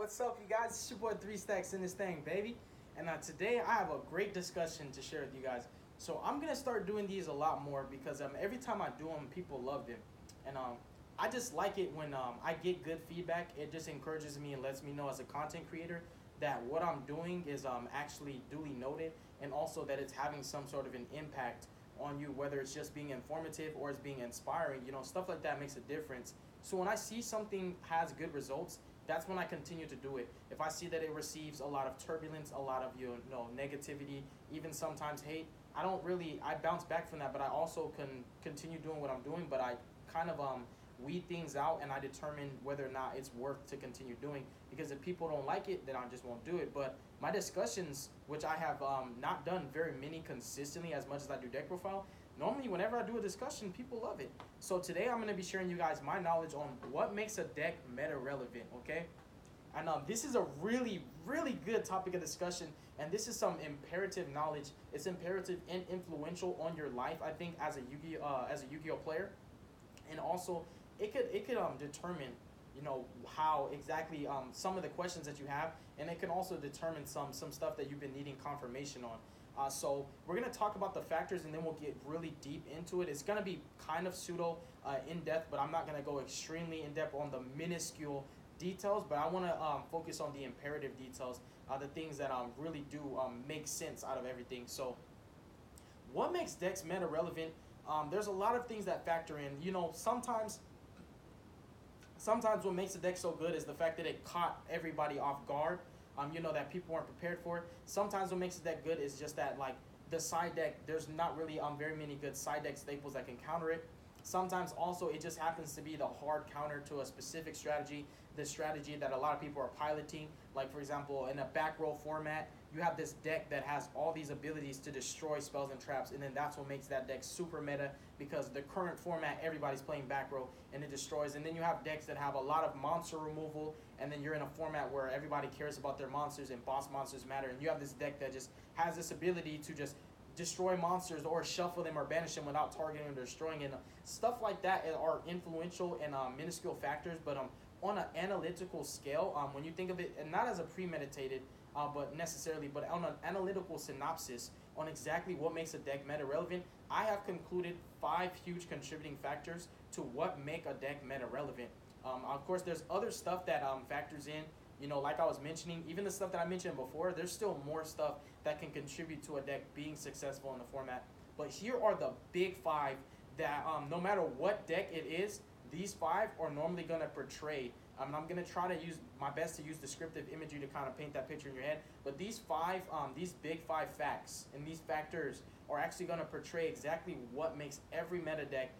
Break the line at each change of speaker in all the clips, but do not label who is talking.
What's up, you guys? It's your boy Three Stacks in this thing, baby. And today I have a great discussion to share with you guys. So I'm gonna start doing these a lot more because every time I do them, people love them, and I just like it when I get good feedback. It just encourages me and lets me know as a content creator that what I'm doing is actually duly noted, and also that it's having some sort of an impact on you, whether it's just being informative or it's being inspiring. Stuff like that makes a difference. So when I see something has good results, that's when I continue to do it. If I see that it receives a lot of turbulence, a lot of negativity, even sometimes hate, I bounce back from that, but I also can continue doing what I'm doing, but I kind of weed things out, and I determine whether or not it's worth to continue doing. Because if people don't like it, then I just won't do it. But my discussions, which I have not done very many consistently as much as I do deck profile, normally whenever I do a discussion, people love it. So today I'm going to be sharing you guys my knowledge on what makes a deck meta relevant, okay? And this is a really, really good topic of discussion, and this is some imperative knowledge. It's imperative and influential on your life, I think, as a Yu-Gi-Oh player, and also it could determine how exactly some of the questions that you have, and it can also determine some stuff that you've been needing confirmation on. So we're going to talk about the factors, and then we'll get really deep into it. It's going to be kind of pseudo in-depth, but I'm not going to go extremely in-depth on the minuscule details, but I want to focus on the imperative details, the things that really do make sense out of everything. So what makes decks meta relevant? There's a lot of things that factor in. Sometimes what makes a deck so good is the fact that it caught everybody off guard. That people weren't prepared for it. Sometimes what makes a deck good is just that, like, the side deck, there's not really very many good side deck staples that can counter it. Sometimes also it just happens to be the hard counter to a specific strategy, the strategy that a lot of people are piloting. Like, for example, in a back row format, you have this deck that has all these abilities to destroy spells and traps, and then that's what makes that deck super meta, because the current format, everybody's playing back row and it destroys. And then you have decks that have a lot of monster removal, and then you're in a format where everybody cares about their monsters and boss monsters matter, and you have this deck that just has this ability to just destroy monsters or shuffle them or banish them without targeting or destroying, and stuff like that are influential and minuscule factors. But on an analytical scale, when you think of it, and not as a premeditated but on an analytical synopsis on exactly what makes a deck meta relevant, I have concluded 5 huge contributing factors to what make a deck meta relevant. Of course, there's other stuff that factors in. Like I was mentioning, even the stuff that I mentioned before, there's still more stuff that can contribute to a deck being successful in the format. But here are the big 5 that no matter what deck it is, these 5 are normally going to portray. I'm going to try to use my best to use descriptive imagery to kind of paint that picture in your head. But these big 5 facts and these factors are actually going to portray exactly what makes every meta deck,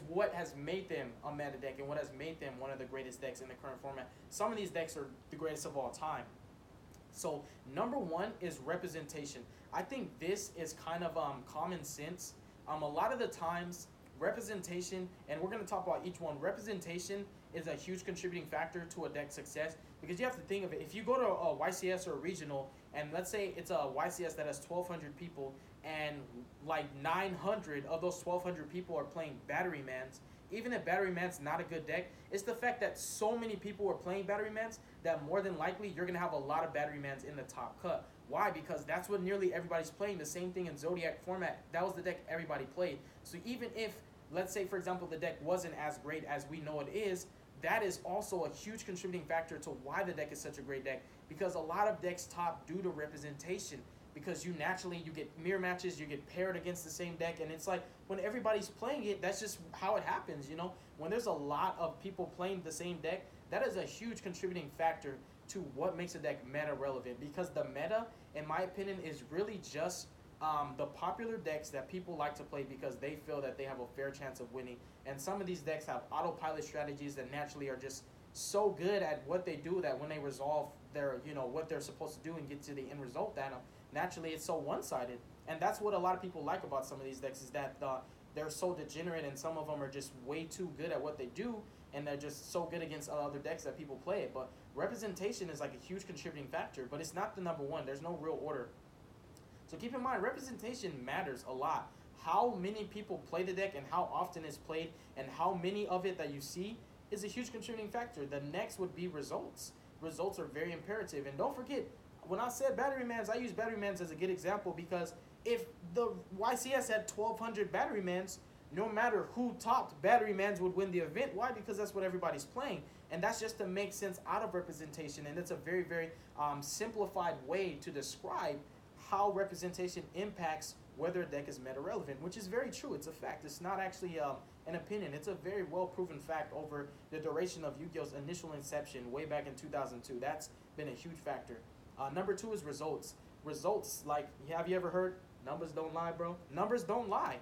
what has made them a meta deck, and what has made them one of the greatest decks in the current format. Some of these decks are the greatest of all time. So number 1 is representation. I think this is kind of common sense. A lot of the times, representation, and we're going to talk about each one. Representation is a huge contributing factor to a deck's success, because you have to think of it. If you go to a YCS or a regional, and let's say it's a YCS that has 1,200 people, and like 900 of those 1,200 people are playing Battery Mans, even if Battery Man's not a good deck, it's the fact that so many people are playing Battery Mans that more than likely you're going to have a lot of Battery Mans in the top cut. Why? Because that's what nearly everybody's playing. The same thing in Zodiac format. That was the deck everybody played. So even if, let's say, for example, the deck wasn't as great as we know it is, that is also a huge contributing factor to why the deck is such a great deck, because a lot of decks top due to representation. Because you get mirror matches, you get paired against the same deck, and it's like when everybody's playing it, that's just how it happens. When there's a lot of people playing the same deck, that is a huge contributing factor to what makes a deck meta relevant. Because the meta, in my opinion, is really just the popular decks that people like to play because they feel that they have a fair chance of winning. And some of these decks have autopilot strategies that naturally are just so good at what they do that when they resolve their, what they're supposed to do and get to the end result, that naturally it's so one-sided. And that's what a lot of people like about some of these decks, is that they're so degenerate, and some of them are just way too good at what they do, and they're just so good against other decks that people play it. But representation is like a huge contributing factor, but it's not the number 1. There's no real order. So keep in mind, representation matters a lot. How many people play the deck and how often it's played and how many of it that you see is a huge contributing factor. The next would be results. results are very imperative. And don't forget, when I said battery mans, I use battery mans as a good example because if the YCS had 1,200 battery mans, no matter who topped, battery mans would win the event. Why? Because that's what everybody's playing. And that's just to make sense out of representation. And it's a very, very simplified way to describe how representation impacts whether a deck is meta relevant, which is very true. It's a fact. It's not actually an opinion. It's a very well proven fact over the duration of Yu-Gi-Oh's initial inception way back in 2002. That's been a huge factor. Number 2 is results. Results, like, have you ever heard numbers don't lie, bro? Numbers don't lie.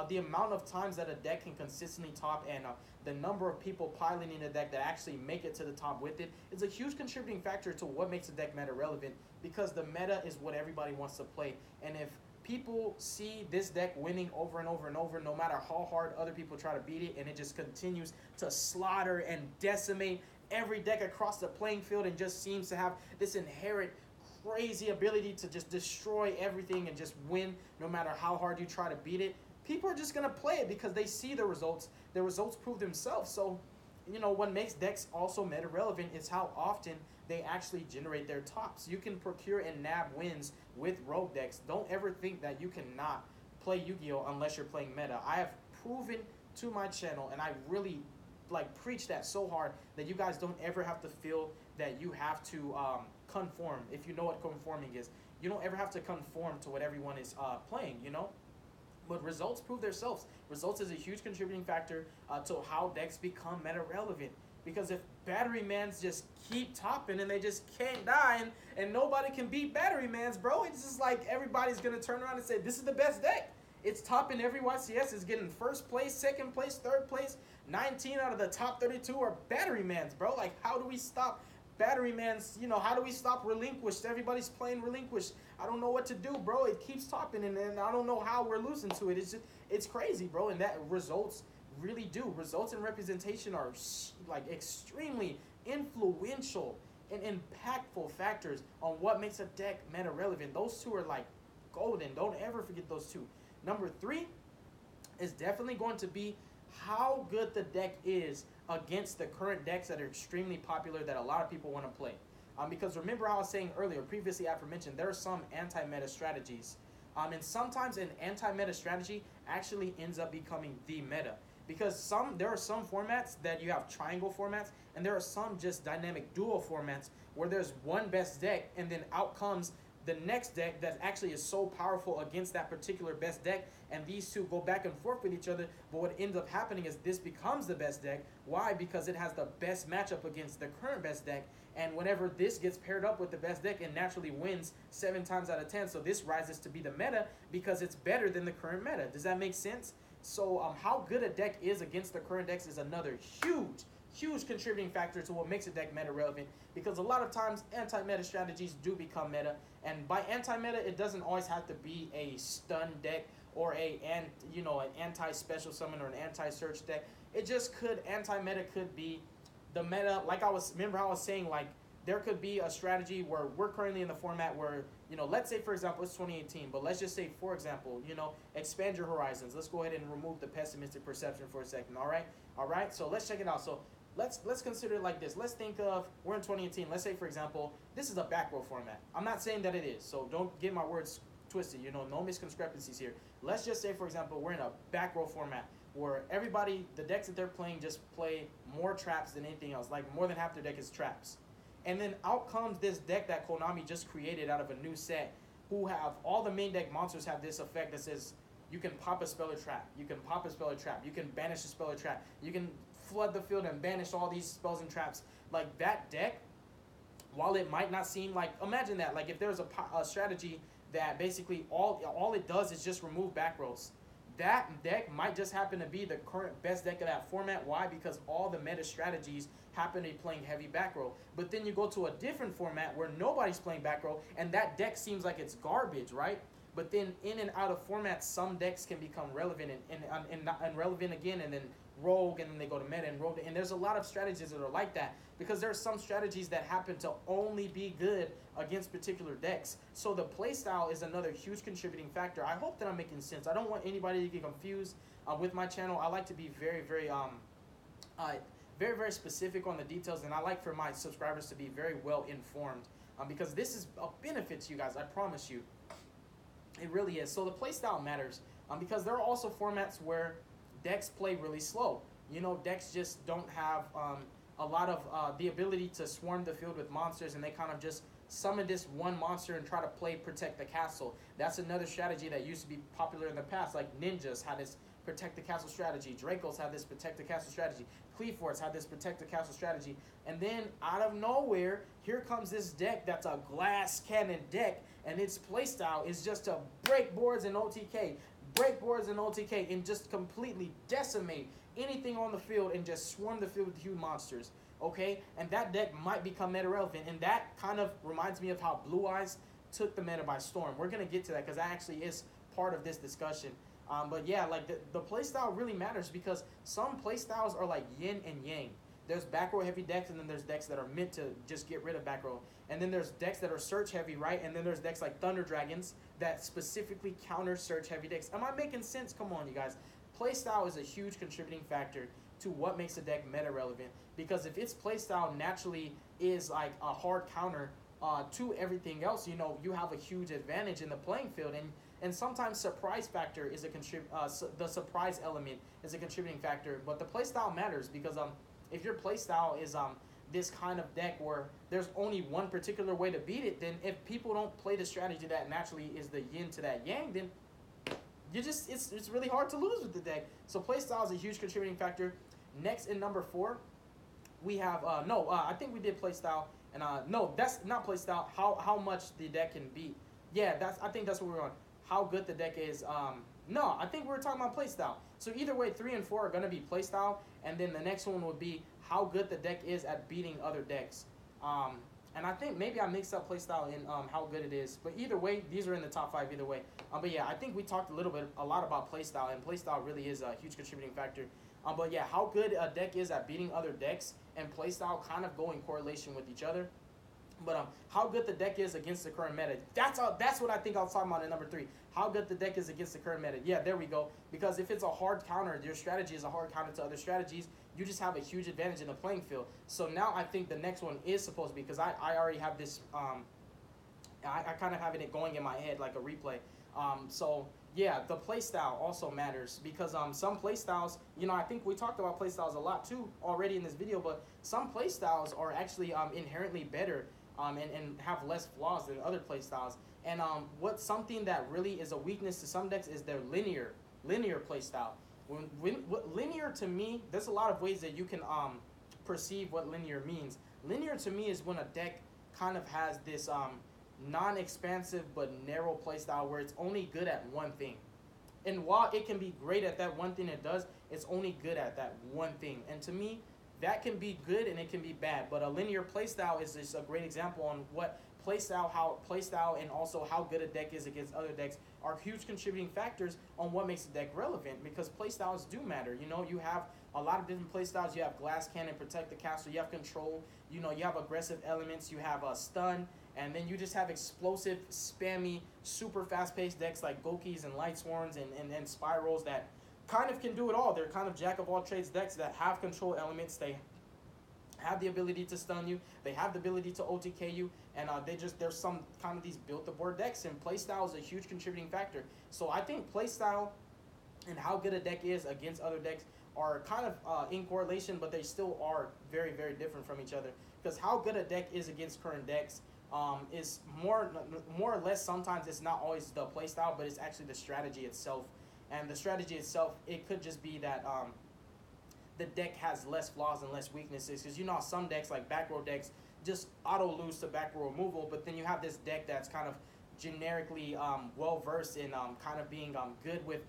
The amount of times that a deck can consistently top and the number of people piloting a deck that actually make it to the top with it is a huge contributing factor to what makes a deck meta relevant, because the meta is what everybody wants to play. And if people see this deck winning over and over and over, no matter how hard other people try to beat it, and it just continues to slaughter and decimate every deck across the playing field and just seems to have this inherent crazy ability to just destroy everything and just win no matter how hard you try to beat it, people are just going to play it because they see the results. The results prove themselves. So, you know, what makes decks also meta relevant is how often they actually generate their tops. You can procure and nab wins with rogue decks. Don't ever think that you cannot play Yu-Gi-Oh unless you're playing meta. I have proven to my channel, and I really preach that so hard, that you guys don't ever have to feel that you have to conform. If you know what conforming is, you don't ever have to conform to what everyone is playing, you know. But results prove themselves. Results is a huge contributing factor to how decks become meta relevant. Because if battery mans just keep topping and they just can't die and nobody can beat battery mans, bro, it's just like everybody's going to turn around and say, this is the best deck. It's topping every YCS. It's getting first place, second place, third place. 19 out of the top 32 are battery mans, bro. Like, how do we stop battery mans? You know, how do we stop relinquished? Everybody's playing relinquished. I don't know what to do, bro. It keeps topping, and I don't know how we're losing to it. It's crazy, bro. And that results really do. Results and representation are like extremely influential and impactful factors on what makes a deck meta relevant. Those two are like golden. Don't ever forget those two. Number 3 is definitely going to be how good the deck is against the current decks that are extremely popular that a lot of people want to play. Because remember I was saying earlier, previously aforementioned, there are some anti-meta strategies. And sometimes an anti-meta strategy actually ends up becoming the meta. Because there are some formats that you have triangle formats, and there are some just dynamic duo formats where there's one best deck, and then out comes the next deck that actually is so powerful against that particular best deck, and these two go back and forth with each other. But what ends up happening is this becomes the best deck. Why? Because it has the best matchup against the current best deck, and whenever this gets paired up with the best deck, it naturally wins 7 times out of 10. So this rises to be the meta because it's better than the current meta. Does that make sense? So how good a deck is against the current decks is another huge contributing factor to what makes a deck meta relevant, because a lot of times anti-meta strategies do become meta. And by anti-meta, it doesn't always have to be a stun deck or an anti-special summon or an anti-search deck. It just could, anti-meta could be the meta. Remember how I was saying, like, there could be a strategy where we're currently in the format where, you know, let's say, for example, it's 2018, but let's just say, for example, you know, expand your horizons. Let's go ahead and remove the pessimistic perception for a second, all right? So let's check it out. So let's consider it like this. Let's think of, we're in 2018. Let's say, for example, this is a back row format. I'm not saying that it is, so don't get my words twisted, you know, no misconceptions here. Let's just say, for example, we're in a back row format where everybody, the decks that they're playing just play more traps than anything else. Like, more than half their deck is traps. And then out comes this deck that Konami just created out of a new set, who have all the main deck monsters have this effect that says you can pop a spell or trap, you can pop a spell or trap, you can banish a spell or trap, you can flood the field and banish all these spells and traps. Like, that deck, while it might not seem like, imagine that, like, if there's a strategy that basically all it does is just remove back rows. That deck might just happen to be the current best deck of that format. Why? Because all the meta strategies happen to be playing heavy back row. But then you go to a different format where nobody's playing back row, and that deck seems like it's garbage, right? But then in and out of formats, some decks can become relevant and relevant again, and then rogue, and then they go to meta and rogue. And there's a lot of strategies that are like that, because there are some strategies that happen to only be good against particular decks. So the playstyle is another huge contributing factor. I hope that I'm making sense. I don't want anybody to get confused with my channel. I like to be very very, very specific on the details, and I like for my subscribers to be very well informed, because this is a benefit to you guys. I promise you, it really is. So the play style matters, because there are also formats where decks play really slow. You know, decks just don't have a lot of the ability to swarm the field with monsters, and they kind of just summon this one monster and try to play protect the castle. That's another strategy that used to be popular in the past. Like ninjas had this protect the castle strategy. Dracos had this protect the castle strategy. Cleaforts had this protect the castle strategy. And then out of nowhere, here comes this deck that's a glass cannon deck, and its playstyle is just to break boards in OTK, and just completely decimate anything on the field and just swarm the field with huge monsters. Okay, and that deck might become meta relevant, and that kind of reminds me of how Blue Eyes took the meta by storm. We're gonna get to that because that actually is part of this discussion. But yeah, like the playstyle really matters, because some playstyles are like yin and yang. There's back row heavy decks, and then there's decks that are meant to just get rid of back row. And then there's decks that are search heavy, right? And then there's decks like Thunder Dragons that specifically counter search heavy decks. Am I making sense? Come on, you guys. Playstyle is a huge contributing factor to what makes a deck meta relevant, because if its playstyle naturally is like a hard counter to everything else, you know, you have a huge advantage in the playing field. And sometimes surprise factor is the surprise element is a contributing factor, but the playstyle matters, because if your playstyle is this kind of deck where there's only one particular way to beat it, then if people don't play the strategy that naturally is the yin to that yang, then it's really hard to lose with the deck. So playstyle is a huge contributing factor. Next, in number 4, we have I think we did playstyle, and no, that's not playstyle. How much the deck can beat. Yeah, I think that's what we're on. How good the deck is. No, I think we were talking about playstyle. So either way, 3 and 4 are gonna be playstyle, and then the next one would be how good the deck is at beating other decks. And I think maybe I mixed up playstyle in how good it is. But either way, these are in the top 5 either way. But yeah, I think we talked a lot about playstyle, and playstyle really is a huge contributing factor. But yeah, how good a deck is at beating other decks and playstyle kind of go in correlation with each other. But how good the deck is against the current meta. That's what I think I was talking about in number 3. How good the deck is against the current meta. Yeah, there we go. Because if it's a hard counter, your strategy is a hard counter to other strategies, you just have a huge advantage in the playing field. So now I think the next one is supposed to be, because I already have this, I kind of have it going in my head like a replay. So yeah, the playstyle also matters, because some playstyles, you know, I think we talked about playstyles a lot too already in this video, but some playstyles are actually inherently better and have less flaws than other playstyles. And what's something that really is a weakness to some decks is their linear playstyle. Linear, to me, there's a lot of ways that you can perceive what linear means. Linear to me is when a deck kind of has this non-expansive but narrow playstyle where it's only good at one thing. And while it can be great at that one thing it does, it's only good at that one thing. And to me, that can be good and it can be bad. But a linear playstyle is just a great example on what playstyle and also how good a deck is against other decks are huge contributing factors on what makes a deck relevant, because playstyles do matter. You know, you have a lot of different playstyles. You have Glass Cannon, Protect the Castle, you have Control, you know, you have aggressive elements, you have Stun, and then you just have explosive, spammy, super fast-paced decks like Gokis and Light Swarms and Spirals that kind of can do it all. They're kind of jack-of-all-trades decks that have control elements. They have the ability to stun you. They have the ability to OTK you. And there's some kind of these built-to-board decks, and playstyle is a huge contributing factor. So I think playstyle and how good a deck is against other decks are kind of in correlation, but they still are very, very different from each other. Because how good a deck is against current decks is more or less, sometimes it's not always the playstyle, but it's actually the strategy itself. And the strategy itself, it could just be that the deck has less flaws and less weaknesses. Because you know some decks, like back row decks, just auto lose to back row removal, but then you have this deck that's kind of generically well versed in kind of being good with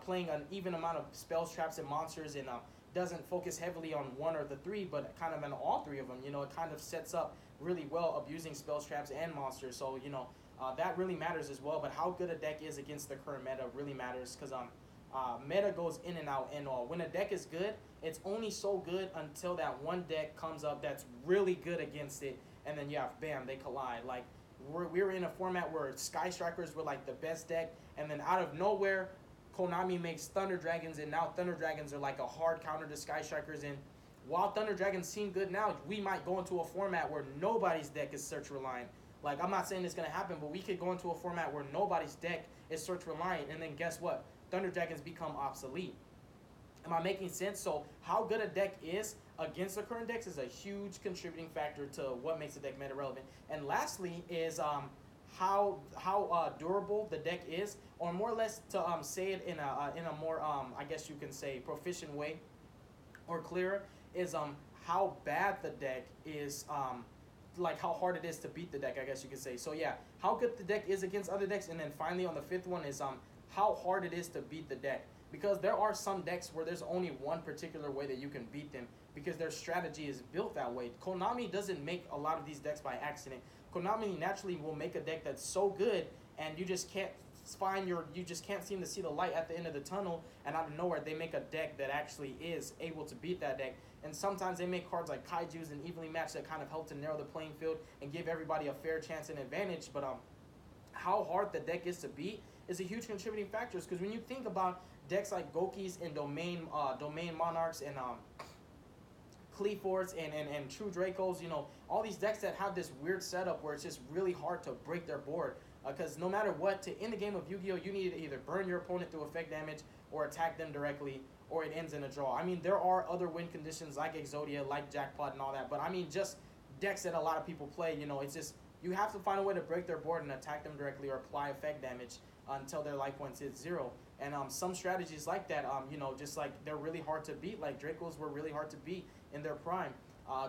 playing an even amount of spells, traps, and monsters, and doesn't focus heavily on one or the 3, but kind of on all 3 of them. You know, it kind of sets up really well abusing spells, traps, and monsters. So you know that really matters as well. But how good a deck is against the current meta really matters, because meta goes in and out, and when a deck is good, it's only so good until that one deck comes up that's really good against it, and then bam, they collide. Like we were in a format where Sky Strikers were like the best deck, and then out of nowhere, Konami makes Thunder Dragons, and now Thunder Dragons are like a hard counter to Sky Strikers, and while Thunder Dragons seem good now, we might go into a format where nobody's deck is search reliant. Like, I'm not saying it's going to happen, but we could go into a format where nobody's deck is search reliant, and then guess what? Thunder Dragons become obsolete. Am I making sense? So how good a deck is against the current decks is a huge contributing factor to what makes a deck meta relevant. And lastly is how durable the deck is, or more or less to say it in a more I guess you can say proficient way or clearer, is how bad the deck is, like how hard it is to beat the deck, I guess you could say. So yeah, how good the deck is against other decks, and then finally on the fifth one is how hard it is to beat the deck. Because there are some decks where there's only one particular way that you can beat them because their strategy is built that way. Konami doesn't make a lot of these decks by accident. Konami naturally will make a deck that's so good and you just can't seem to see the light at the end of the tunnel, and out of nowhere they make a deck that actually is able to beat that deck. And sometimes they make cards like Kaijus and Evenly Matched that kind of help to narrow the playing field and give everybody a fair chance and advantage. But how hard the deck is to beat is a huge contributing factor, because when you think about decks like Gokis and Domain Monarchs and Cleaforts and True Dracos, you know, all these decks that have this weird setup where it's just really hard to break their board. Because no matter what, to end the game of Yu-Gi-Oh, you need to either burn your opponent through effect damage or attack them directly, or it ends in a draw. I mean, there are other win conditions like Exodia, like Jackpot and all that, but I mean, just decks that a lot of people play, you know, it's just, you have to find a way to break their board and attack them directly or apply effect damage until their life points hit 0. And some strategies like that, you know, just like they're really hard to beat. Like Dracos were really hard to beat in their prime.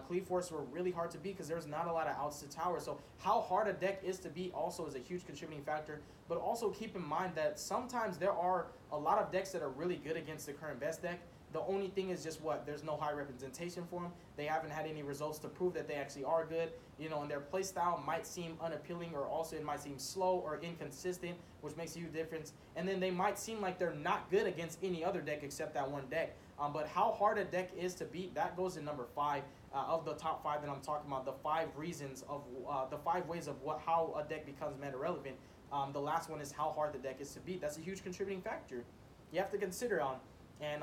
Cleaforts were really hard to beat because there's not a lot of outs to tower. So how hard a deck is to beat also is a huge contributing factor. But also keep in mind that sometimes there are a lot of decks that are really good against the current best deck. The only thing is just what? There's no high representation for them. They haven't had any results to prove that they actually are good. You know, and their playstyle might seem unappealing, or also it might seem slow or inconsistent, which makes a huge difference. And then they might seem like they're not good against any other deck except that one deck. But how hard a deck is to beat, that goes in number 5 of the top 5 that I'm talking about. The 5 reasons of the 5 ways of how a deck becomes meta relevant. The last one is how hard the deck is to beat. That's a huge contributing factor you have to consider on. And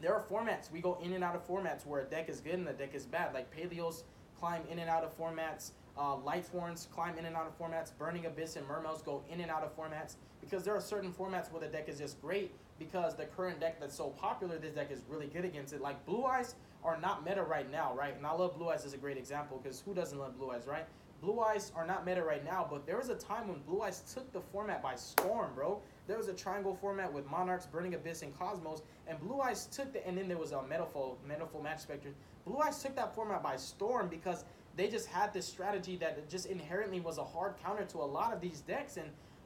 there are formats. We go in and out of formats where a deck is good and a deck is bad. Like Paleos climb in and out of formats. Lightthorns climb in and out of formats. Burning Abyss and Mermails go in and out of formats, because there are certain formats where the deck is just great because the current deck that's so popular, this deck is really good against it. Like Blue Eyes are not meta right now, right? And I love Blue Eyes as a great example, because who doesn't love Blue Eyes, right? Blue Eyes are not meta right now, but there was a time when Blue Eyes took the format by storm, bro. There was a triangle format with Monarchs, Burning Abyss, and Cosmos, and Blue Eyes took the, and then there was a Metafold Match Spectre. Blue Eyes took that format by storm because they just had this strategy that just inherently was a hard counter to a lot of these decks.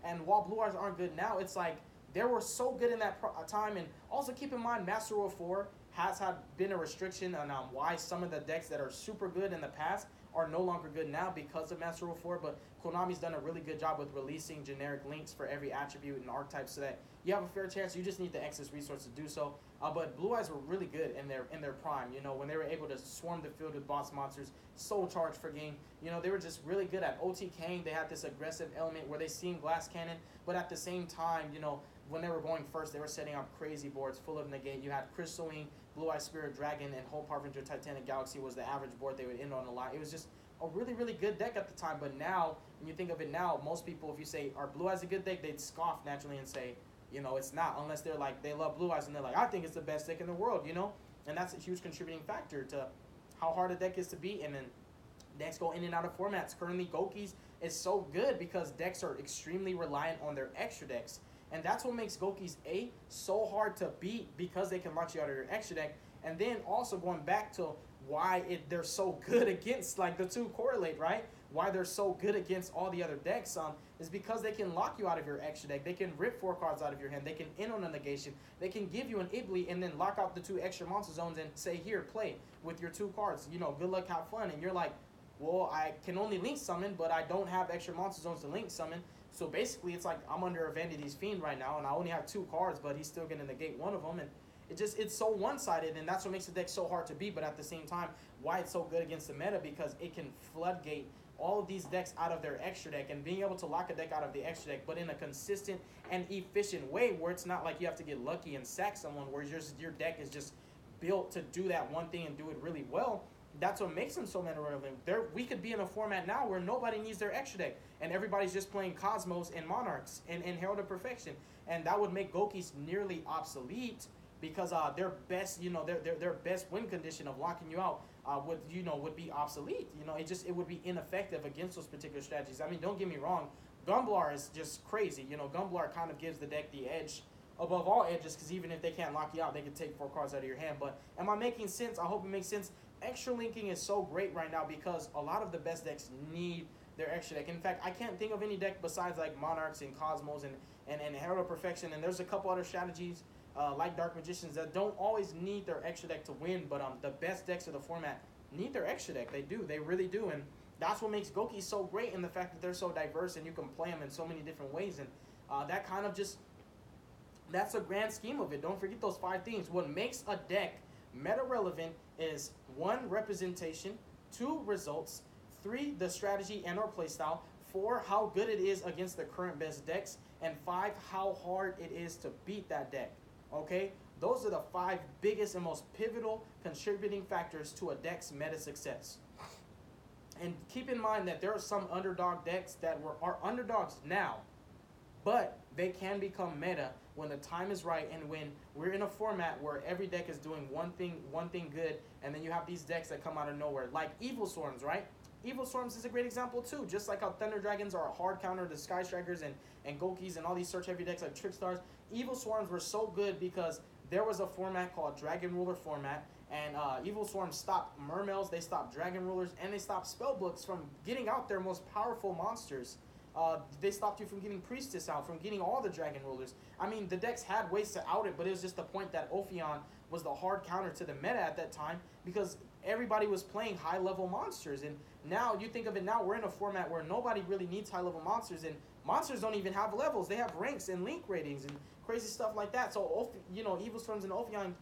And while Blue Eyes aren't good now, it's like they were so good in that time. And also keep in mind, Master Rule 4 has been a restriction on why some of the decks that are super good in the past are no longer good now because of Master Rule 4, but Konami's done a really good job with releasing generic links for every attribute and archetype so that you have a fair chance. You just need the excess resource to do so. But Blue Eyes were really good in their prime, you know, when they were able to swarm the field with boss monsters, soul charge for game. You know, they were just really good at OTKing. They had this aggressive element where they seemed glass cannon, but at the same time, you know, when they were going first, they were setting up crazy boards full of negate. You had Crystal Wing, Blue Eye Spirit Dragon, and Hope Harbinger Titanic Galaxy was the average board they would end on a lot. It was just a really, really good deck at the time. But now, when you think of it now, most people, if you say, are Blue Eyes a good deck, they'd scoff naturally and say, you know, it's not, unless they're like, they love Blue Eyes and they're like, I think it's the best deck in the world, you know? And that's a huge contributing factor to how hard a deck is to beat. And then decks go in and out of formats. Currently, Gokis is so good because decks are extremely reliant on their extra decks. And that's what makes Gokis so hard to beat, because they can launch you out of your extra deck. And then also going back to why they're so good against, like the two correlate, right? Why they're so good against all the other decks is because they can lock you out of your extra deck. They can rip 4 cards out of your hand. They can end on a negation. They can give you an Ibly and then lock out the 2 extra monster zones and say, here, play with your 2 cards. You know, good luck, have fun. And you're like, well, I can only link summon, but I don't have extra monster zones to link summon. So basically, it's like I'm under a Vanity's Fiend right now, and I only have 2 cards, but he's still going to negate one of them. And it's so one-sided, and that's what makes the deck so hard to beat. But at the same time, why it's so good against the meta, because it can floodgate all of these decks out of their extra deck, and being able to lock a deck out of the extra deck, but in a consistent and efficient way, where it's not like you have to get lucky and sack someone, where your deck is just built to do that one thing and do it really well. That's what makes them so meta relevant. We could be in a format now where nobody needs their extra deck, and everybody's just playing Cosmos and Monarchs and Herald of Perfection, and that would make Gokis nearly obsolete because their best, their best win condition of locking you out would be obsolete. It would be ineffective against those particular strategies. I mean, don't get me wrong, Gumblar is just crazy. Gumblar kind of gives the deck the edge above all edges because even if they can't lock you out, they can take 4 cards out of your hand. But am I making sense? I hope it makes sense. Extra linking is so great right now because a lot of the best decks need their extra deck. In fact, I can't think of any deck besides like Monarchs and Cosmos and Herald of Perfection, and there's a couple other strategies like Dark Magicians that don't always need their extra deck to win, but the best decks of the format need their extra deck. They do. They really do. And that's what makes Goki so great in the fact that they're so diverse and you can play them in so many different ways. And that kind of just, that's a grand scheme of it. Don't forget those 5 things. What makes a deck meta relevant is 1, representation, 2, results, 3, the strategy and or playstyle, 4, how good it is against the current best decks, and 5, how hard it is to beat that deck. Okay? Those are the 5 biggest and most pivotal contributing factors to a deck's meta success. And keep in mind that there are some underdog decks that are underdogs now, but they can become meta when the time is right and when we're in a format where every deck is doing one thing good, and then you have these decks that come out of nowhere, like Evil Swarms, right? Evil Swarms is a great example too, just like how Thunder Dragons are a hard counter to Sky Strikers and Gokis and all these search heavy decks like Trickstars. Evil Swarms were so good because there was a format called Dragon Ruler format, and Evil Swarms stopped Mermails, they stopped Dragon Rulers, and they stopped Spellbooks from getting out their most powerful monsters. They stopped you from getting Priestess out, from getting all the Dragon Rulers. I mean, the decks had ways to out it, but it was just the point that Ophion was the hard counter to the meta at that time because everybody was playing high-level monsters. And now, you think of it now, we're in a format where nobody really needs high-level monsters, and monsters don't even have levels. They have ranks and link ratings and crazy stuff like that. So, Evil Swarms and Ophion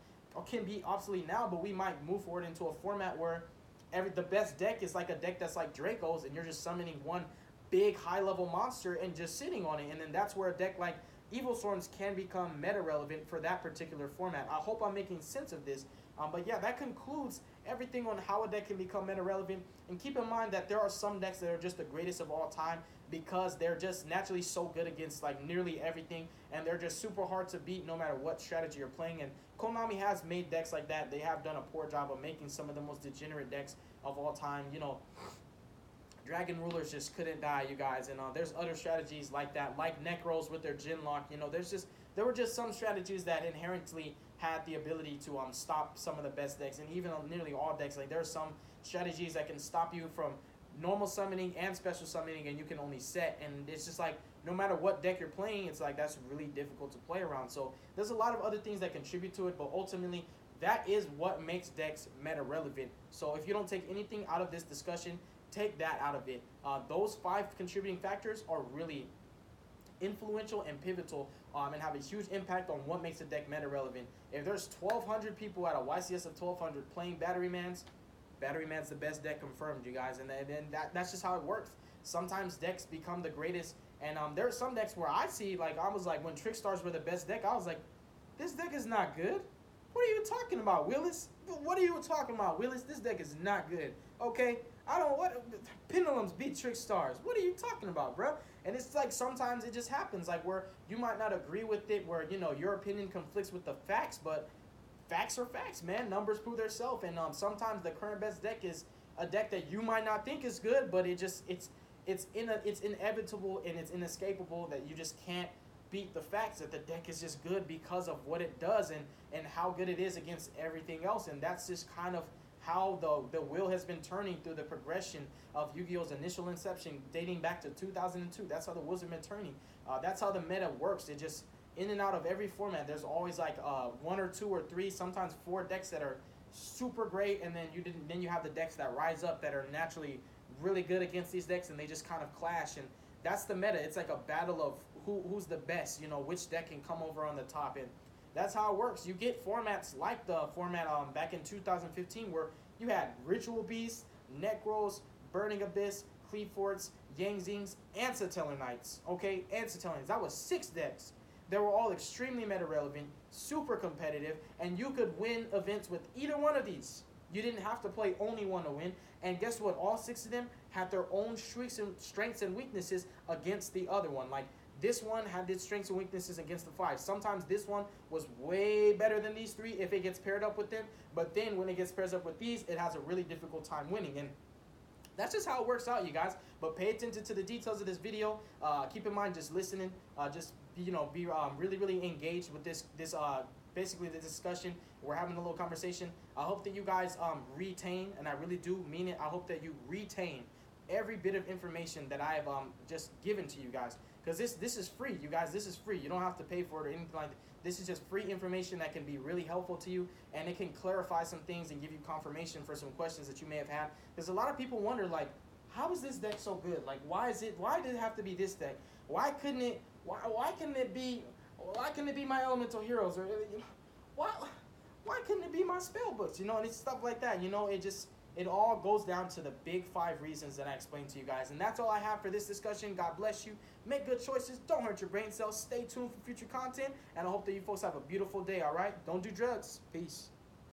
can be obsolete now, but we might move forward into a format where the best deck is like a deck that's like Draco's, and you're just summoning one big high-level monster and just sitting on it. And then that's where a deck like Evil Swarms can become meta-relevant for that particular format. I hope I'm making sense of this. But yeah, that concludes everything on how a deck can become meta-relevant. And keep in mind that there are some decks that are just the greatest of all time because they're just naturally so good against like nearly everything, and they're just super hard to beat no matter what strategy you're playing. And Konami has made decks like that. They have done a poor job of making some of the most degenerate decks of all time. Dragon Rulers just couldn't die, you guys. And there's other strategies like that, like Necros with their Genlock. There were just some strategies that inherently had the ability to stop some of the best decks, and even on nearly all decks. Like there are some strategies that can stop you from normal summoning and special summoning, and you can only set. And it's just like no matter what deck you're playing, it's like that's really difficult to play around. So there's a lot of other things that contribute to it, but ultimately that is what makes decks meta relevant. So if you don't take anything out of this discussion, take that out of it. Those 5 contributing factors are really influential and pivotal and have a huge impact on what makes a deck meta relevant. If there's 1,200 people at a YCS of 1,200 playing Batteryman's the best deck confirmed, you guys. And then that's just how it works. Sometimes decks become the greatest, and there are some decks where I see, like, I was like, when Trickstars were the best deck, I was like, this deck is not good. What are you talking about, Willis? What are you talking about, Willis? This deck is not good. Okay? Pendulums beat Trickstars. What are you talking about, bro? And it's like sometimes it just happens, like where you might not agree with it, where your opinion conflicts with the facts, but facts are facts, man. Numbers prove themselves, and sometimes the current best deck is a deck that you might not think is good, but it's inevitable and it's inescapable that you just can't beat the facts that the deck is just good because of what it does and how good it is against everything else. And that's just kind of how the wheel has been turning through the progression of Yu-Gi-Oh's initial inception dating back to 2002. That's how the wheels have been turning. That's how the meta works. It just, in and out of every format, there's always like 1 or 2 or 3, sometimes 4 decks that are super great, and then you have the decks that rise up that are naturally really good against these decks, and they just kind of clash. And that's the meta. It's like a battle of who's the best, which deck can come over on the top. And that's how it works. You get formats like the format back in 2015 where you had Ritual Beasts, Necros, Burning Abyss, Cleaforts, Yangzings, and Satellar Knights. Okay, and Satellar Knights. That was 6 decks. They were all extremely meta relevant. super competitive, and you could win events with either one of these. You didn't have to play only one to win. And guess what? All 6 of them had their own strengths and weaknesses against the other one. Like, this one had its strengths and weaknesses against the 5. Sometimes this one was way better than these 3 if it gets paired up with them. But then when it gets paired up with these, it has a really difficult time winning. And that's just how it works out, you guys. But pay attention to the details of this video. Keep in mind, just listening. Just be really engaged with this basically the discussion. We're having a little conversation. I hope that you guys retain, and I really do mean it. I hope that you retain every bit of information that I have just given to you guys, because this is free, you guys. This is free. You don't have to pay for it or anything like that. This is just free information that can be really helpful to you, and it can clarify some things and give you confirmation for some questions that you may have had. Because a lot of people wonder, like, how is this deck so good? Like, why did it have to be this deck? Why couldn't it be my elemental heroes? Or why couldn't it be my spell books? And it's stuff like that. It all goes down to the big 5 reasons that I explained to you guys. And that's all I have for this discussion. God bless you. Make good choices. Don't hurt your brain cells. Stay tuned for future content. And I hope that you folks have a beautiful day, all right? Don't do drugs. Peace.